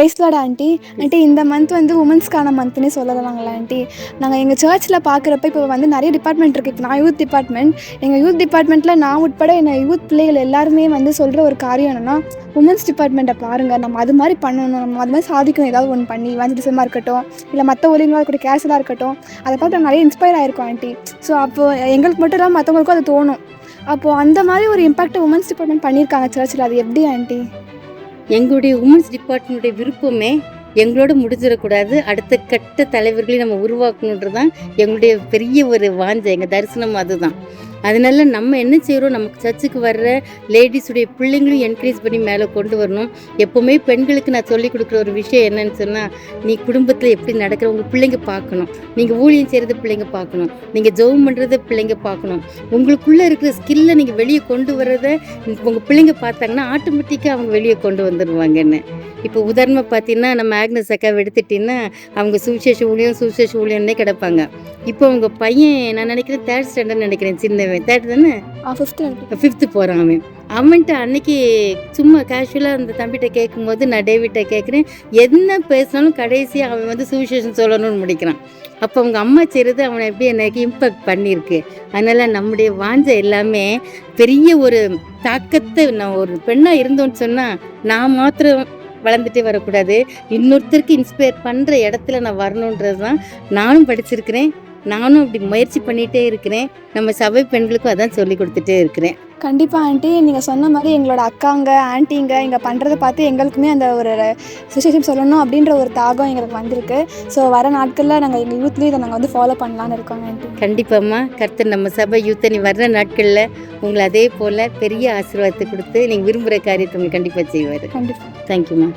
Price lord aunty. Aunty இந்த month வந்து உமன்ஸ்க்கான மந்த்னே சொல்லலாங்களா ஆண்டி? நாங்கள் எங்கள் சர்ச்சில் பார்க்குறப்ப இப்போ வந்து நிறைய டிபார்ட்மெண்ட் இருக்குது. இப்போ நான் யூத் டிபார்ட்மெண்ட். எங்கள் யூத் டிபார்ட்மெண்ட்டில் நான் உட்பட என்ன யூத் பிள்ளைகள் எல்லாருமே வந்து சொல்கிற ஒரு காரியம் என்னென்னா, உமன்ஸ் டிபார்ட்மெண்ட்டை பாருங்கள், நம்ம அது மாதிரி பண்ணணும், நம்ம அது மாதிரி சாதிக்கணும், ஏதாவது ஒன்று பண்ணி இவாஞ்சலிசமாக இருக்கட்டும், இல்லை மற்ற ஒழுங்காக இருக்கட்டும், கேஷலாக இருக்கட்டும், அதை பார்த்து நான் நிறைய இன்ஸ்பயர் ஆகிருக்கோம் ஆண்டி. ஸோ அப்போது எங்களுக்கு மட்டும் இல்லாமல் மற்றவங்களுக்கும் அது தோணும். அப்போது அந்த மாதிரி ஒரு இம்பாக்டை உமன்ஸ் டிபார்ட்மெண்ட் பண்ணியிருக்காங்க சர்ச்சில். அது எப்படி ஆண்டி? எங்களுடைய உமன்ஸ் டிபார்ட்மெண்ட்டுடைய விருப்பமே எங்களோட முடிஞ்சிடக்கூடாது, அடுத்த கட்ட தலைவர்களையும் நம்ம உருவாக்கணுன்றது தான் எங்களுடைய பெரிய ஒரு வாஞ்சை, எங்கள் தரிசனம் அதுதான். அதனால நம்ம என்ன செய்கிறோம், நமக்கு சர்ச்சுக்கு வர்ற லேடிஸுடைய பிள்ளைங்களையும் என்கரேஜ் பண்ணி மேலே கொண்டு வரணும். எப்போவுமே பெண்களுக்கு நான் சொல்லிக் கொடுக்குற ஒரு விஷயம் என்னன்னு சொன்னால், நீ குடும்பத்தில் எப்படி நடக்கிற உங்கள் பிள்ளைங்க பார்க்கணும், நீங்கள் ஊழியம் செய்கிறது பிள்ளைங்க பார்க்கணும், நீங்கள் ஜெபம் பண்ணுறத பிள்ளைங்க பார்க்கணும், உங்களுக்குள்ளே இருக்கிற ஸ்கில்லை நீங்கள் வெளியே கொண்டு வர்றதை உங்கள் பிள்ளைங்க பார்த்தாங்கன்னா ஆட்டோமேட்டிக்காக அவங்க வெளியே கொண்டு வந்துடுவாங்கன்னு. இப்போ உதாரணமாக பார்த்தீங்கன்னா, நம்ம ஆக்னஸ் அக்காவை எடுத்துட்டிங்கன்னா, அவங்க சுவிசேஷ ஊழியம்னே கிடப்பாங்க. இப்போ அவங்க பையன் நான் நினைக்கிறேன் 3rd ஸ்டாண்டர்ட் நினைக்கிறேன், சின்னவன் 3rd தானே, 5th போகிறான். அவன்கிட்ட அன்னைக்கு சும்மா கேஷுவலாக அந்த தம்பிகிட்ட கேட்கும்போது நான் டேவிட்ட கேட்குறேன், என்ன பேசினாலும் கடைசியாக அவன் வந்து சுவிசேஷம் சொல்லணும்னு முடிக்கிறான். அப்போ அவங்க அம்மா செய்கிறது அவனை எப்படி எனக்கு இம்பேக்ட் பண்ணியிருக்கு. அதனால் நம்முடைய வாஞ்சை எல்லாமே பெரிய ஒரு தாக்கத்தை, நான் ஒரு பெண்ணாக இருந்தோன்னு சொன்னால் நான் மாத்திரம் வளர்ந்துட்டே வரக்கூடாது, இன்னொருத்தருக்கு இன்ஸ்பயர் பண்ணுற இடத்துல நான் வரணுன்றது தான். நானும் படிச்சிருக்கிறேன், நானும் அப்படி முயற்சி பண்ணிகிட்டே இருக்கிறேன். நம்ம சபை பெண்களுக்கும் அதான் சொல்லி கொடுத்துட்டே இருக்கிறேன். கண்டிப்பாக ஆண்டி, நீங்கள் சொன்ன மாதிரி எங்களோட அக்காங்க ஆண்டிங்க இங்கே பண்ணுறதை பார்த்து எங்களுக்குமே அந்த ஒரு சுச்சுவேஷன் சொல்லணும் அப்படின்ற ஒரு தாகம் எங்களுக்கு வந்திருக்கு. ஸோ வர நாட்களில் நாங்கள் எங்கள் யூத்லேயும் இதை நாங்கள் வந்து ஃபாலோ பண்ணலான்னு இருக்கோங்க ஆண்டி. கண்டிப்பாம்மா, கர்த்தர் நம்ம சபை யூத்தை நீ வர்ற நாட்களில் உங்களை அதே போல் பெரிய ஆசீர்வாதத்தை கொடுத்து நீங்கள் விரும்புகிற காரியத்தை உங்களுக்கு கண்டிப்பாக செய்வார். கண்டிப்பாக. தேங்க்யூம்மா.